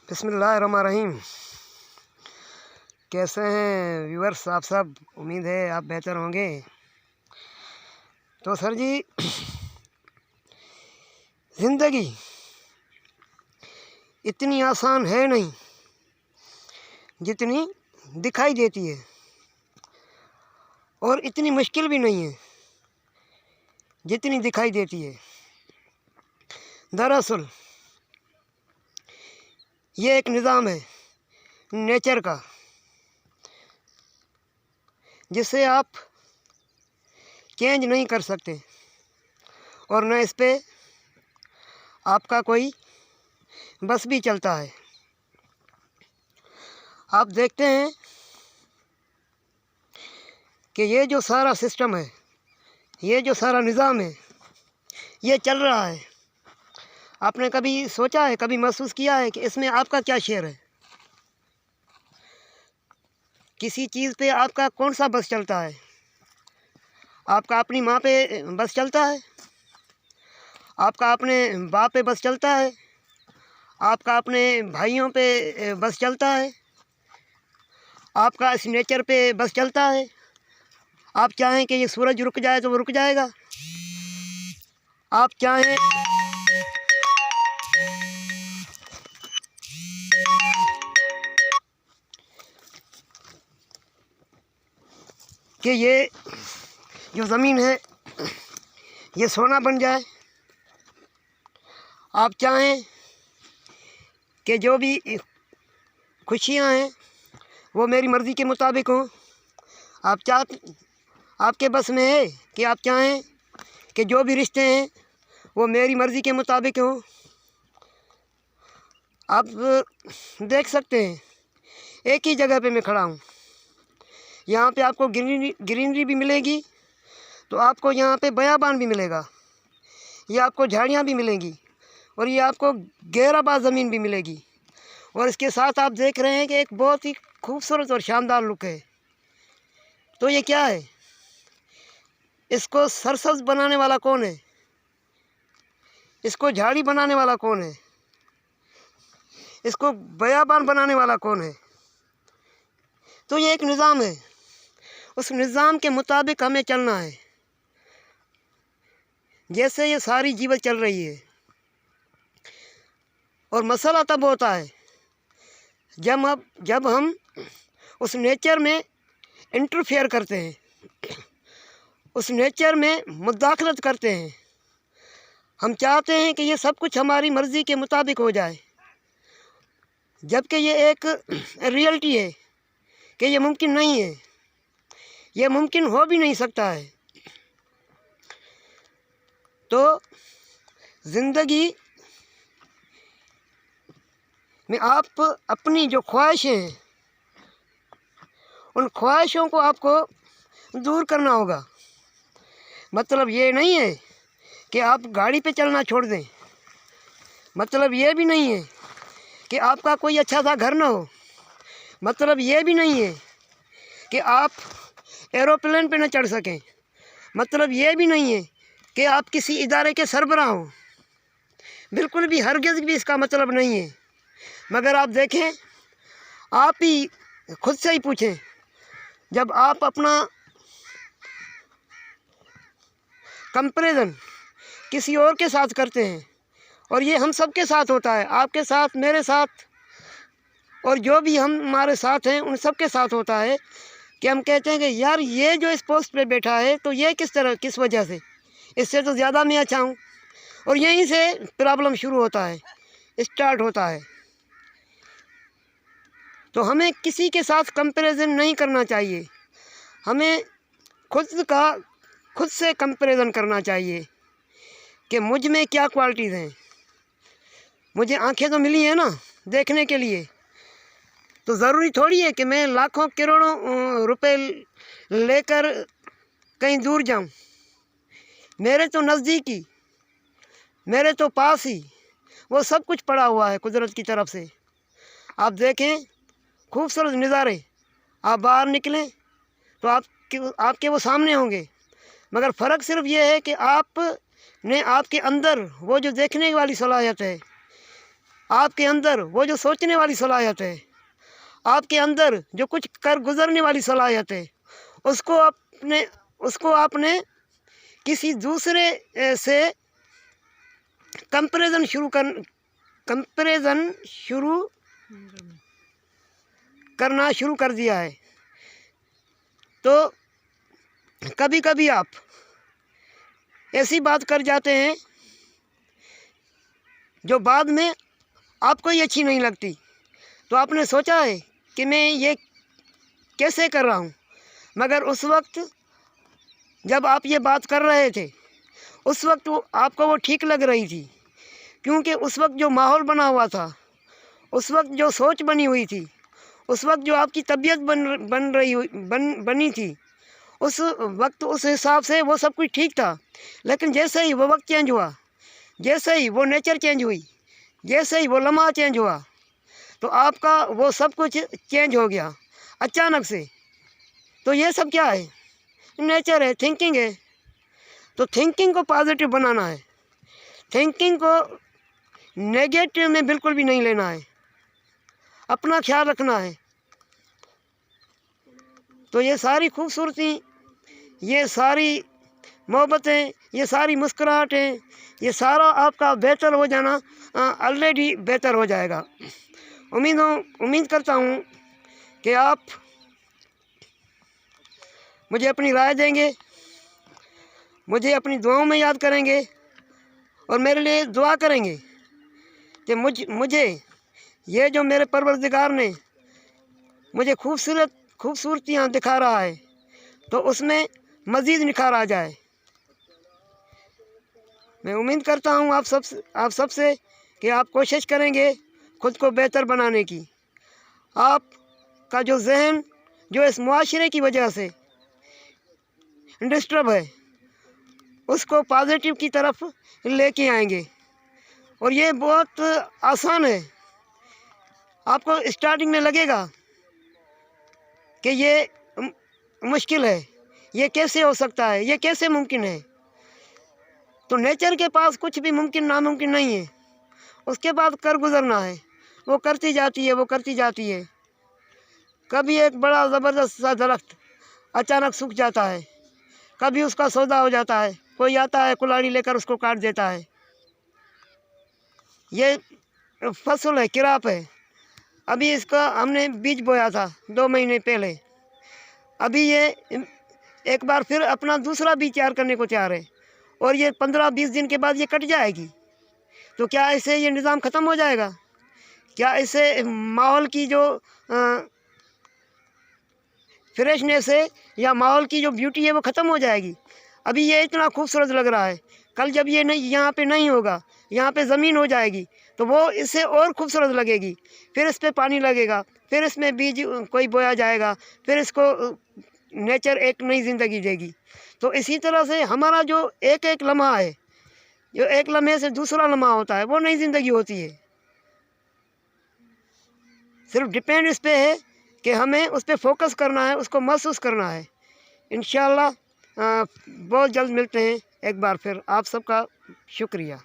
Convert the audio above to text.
बिस्मिल्लाहिर्रहमानिर्रहीम। कैसे हैं व्यूअर्स आप सब? उम्मीद है आप बेहतर होंगे। तो सर जी, ज़िंदगी इतनी आसान है नहीं जितनी दिखाई देती है, और इतनी मुश्किल भी नहीं है जितनी दिखाई देती है। दरअसल ये एक निज़ाम है नेचर का, जिसे आप चेंज नहीं कर सकते और न इस पे आपका कोई बस भी चलता है। आप देखते हैं कि ये जो सारा सिस्टम है, ये जो सारा निज़ाम है, ये चल रहा है। आपने कभी सोचा है, कभी महसूस किया है कि इसमें आपका क्या शेयर है? किसी चीज़ पे आपका कौन सा बस चलता है? आपका अपनी माँ पे बस चलता है, आपका अपने बाप पे बस चलता है, आपका अपने भाइयों पे बस चलता है, आपका इस नेचर पे बस चलता है। आप चाहें कि ये सूरज रुक जाए तो वो रुक जाएगा। आप चाहें कि ये जो ज़मीन है ये सोना बन जाए। आप चाहें कि जो भी खुशियाँ हैं वो मेरी मर्ज़ी के मुताबिक हों। आपके बस में है कि आप चाहें कि जो भी रिश्ते हैं वो मेरी मर्ज़ी के मुताबिक हों। आप देख सकते हैं, एक ही जगह पे मैं खड़ा हूँ। यहाँ पे आपको ग्रीनरी भी मिलेगी, तो आपको यहाँ पे बयाबान भी मिलेगा, ये आपको झाड़ियाँ भी मिलेंगी, और ये आपको गहराबाद ज़मीन भी मिलेगी। और इसके साथ आप देख रहे हैं कि एक बहुत ही खूबसूरत और शानदार लुक है। तो ये क्या है? इसको सरसब्ज़ बनाने वाला कौन है? इसको झाड़ी बनाने वाला कौन है? इसको बयाबान बनाने वाला कौन है? तो ये एक निज़ाम है, उस निज़ाम के मुताबिक हमें चलना है। जैसे ये सारी जीवन चल रही है, और मसला तब होता है जब हम उस नेचर में इंटरफेयर करते हैं, उस नेचर में मुदाखलत करते हैं। हम चाहते हैं कि ये सब कुछ हमारी मर्ज़ी के मुताबिक हो जाए, जबकि ये एक रियलिटी है कि ये मुमकिन नहीं है, ये मुमकिन हो भी नहीं सकता है। तो ज़िंदगी में आप अपनी जो ख्वाहिशें हैं, उन ख्वाहिशों को आपको दूर करना होगा। मतलब ये नहीं है कि आप गाड़ी पे चलना छोड़ दें, मतलब ये भी नहीं है कि आपका कोई अच्छा सा घर ना हो, मतलब ये भी नहीं है कि आप एरोप्लेन पे न चढ़ सकें, मतलब ये भी नहीं है कि आप किसी इदारे के सरबराह हों। बिल्कुल भी, हरगिज़ भी इसका मतलब नहीं है। मगर आप देखें, आप ही खुद से ही पूछें, जब आप अपना कंपैरिजन किसी और के साथ करते हैं, और ये हम सब के साथ होता है, आपके साथ, मेरे साथ, और जो भी हम हमारे साथ हैं उन सब के साथ होता है, कि हम कहते हैं कि यार ये जो इस पोस्ट पे बैठा है तो ये किस वजह से, इससे तो ज़्यादा मैं अच्छा हूँ। और यहीं से प्रॉब्लम शुरू होता है, स्टार्ट होता है। तो हमें किसी के साथ कंपैरिजन नहीं करना चाहिए, हमें खुद से कंपैरिजन करना चाहिए कि मुझ में क्या क्वालिटीज़ हैं। मुझे आंखें तो मिली हैं ना देखने के लिए, तो ज़रूरी थोड़ी है कि मैं लाखों करोड़ों रुपए लेकर कहीं दूर जाऊं। मेरे तो नज़दीकी, मेरे तो पास ही वो सब कुछ पड़ा हुआ है कुदरत की तरफ से। आप देखें खूबसूरत नज़ारे, आप बाहर निकलें तो आपके वो सामने होंगे। मगर फ़र्क सिर्फ ये है कि आपने आपके अंदर वो जो देखने वाली सलाहियत है, आपके अंदर वो जो सोचने वाली सलाहियत है, आपके अंदर जो कुछ कर गुजरने वाली सलाहियत है, उसको आपने किसी दूसरे से कंपैरिजन करना शुरू कर दिया है। तो कभी कभी आप ऐसी बात कर जाते हैं जो बाद में आपको ही अच्छी नहीं लगती। तो आपने सोचा है कि मैं ये कैसे कर रहा हूँ, मगर उस वक्त जब आप ये बात कर रहे थे, उस वक्त आपको वो ठीक लग रही थी, क्योंकि उस वक्त जो माहौल बना हुआ था, उस वक्त जो सोच बनी हुई थी, उस वक्त जो आपकी तबीयत बनी थी, उस वक्त उस हिसाब से वो सब कुछ ठीक था। लेकिन जैसे ही वो वक्त चेंज हुआ, जैसे ही वो नेचर चेंज हुई, जैसे ही वो लम्हा चेंज हुआ, तो आपका वो सब कुछ चेंज हो गया अचानक से। तो ये सब क्या है? नेचर है, थिंकिंग है। तो थिंकिंग को पॉजिटिव बनाना है, थिंकिंग को नेगेटिव में बिल्कुल भी नहीं लेना है, अपना ख्याल रखना है। तो ये सारी खूबसूरती, ये सारी मोहब्बतें, ये सारी मुस्कुराहटें, ये सारा आपका बेहतर हो जाना ऑलरेडी बेहतर हो जाएगा। उम्मीद करता हूँ कि आप मुझे अपनी राय देंगे, मुझे अपनी दुआओं में याद करेंगे और मेरे लिए दुआ करेंगे कि मुझे ये जो मेरे परवरदिगार ने मुझे खूबसूरतियाँ दिखा रहा है, तो उसमें मज़ीद निखार आ जाए। मैं उम्मीद करता हूँ आप सबसे कि आप कोशिश करेंगे ख़ुद को बेहतर बनाने की। आपका जो जहन जो इस मुआशरे की वजह से डिस्टर्ब है, उसको पॉजिटिव की तरफ लेके आएंगे। और ये बहुत आसान है। आपको स्टार्टिंग में लगेगा कि ये मुश्किल है, ये कैसे हो सकता है, ये कैसे मुमकिन है। तो नेचर के पास कुछ भी मुमकिन नामुमकिन नहीं है, उसके बाद कर गुजरना है। वो करती जाती है, वो करती जाती है। कभी एक बड़ा ज़बरदस्त सा दरख्त अचानक सूख जाता है, कभी उसका सौदा हो जाता है, कोई आता है कुल्हाड़ी लेकर उसको काट देता है। ये फसल है, किराप है। अभी इसका हमने बीज बोया था 2 महीने पहले, अभी ये एक बार फिर अपना दूसरा बीज तैयार करने को तैयार है, और ये 15-20 दिन के बाद ये कट जाएगी। तो क्या इससे ये निज़ाम ख़त्म हो जाएगा? क्या इससे माहौल की जो फ्रेशनेस है या माहौल की जो ब्यूटी है वो ख़त्म हो जाएगी? अभी ये इतना खूबसूरत लग रहा है, कल जब ये नहीं यहाँ पे नहीं होगा, यहाँ पे ज़मीन हो जाएगी, तो वो इससे और खूबसूरत लगेगी। फिर इस पे पानी लगेगा, फिर इसमें बीज कोई बोया जाएगा, फिर इसको नेचर एक नई ज़िंदगी देगी। तो इसी तरह से हमारा जो एक एक लम्हा है, जो एक लम्हे से दूसरा लम्हा होता है, वो नई ज़िंदगी होती है। सिर्फ डिपेंड इस पे है कि हमें उस पर फोकस करना है, उसको महसूस करना है। इंशाअल्लाह बहुत जल्द मिलते हैं एक बार फिर। आप सबका शुक्रिया।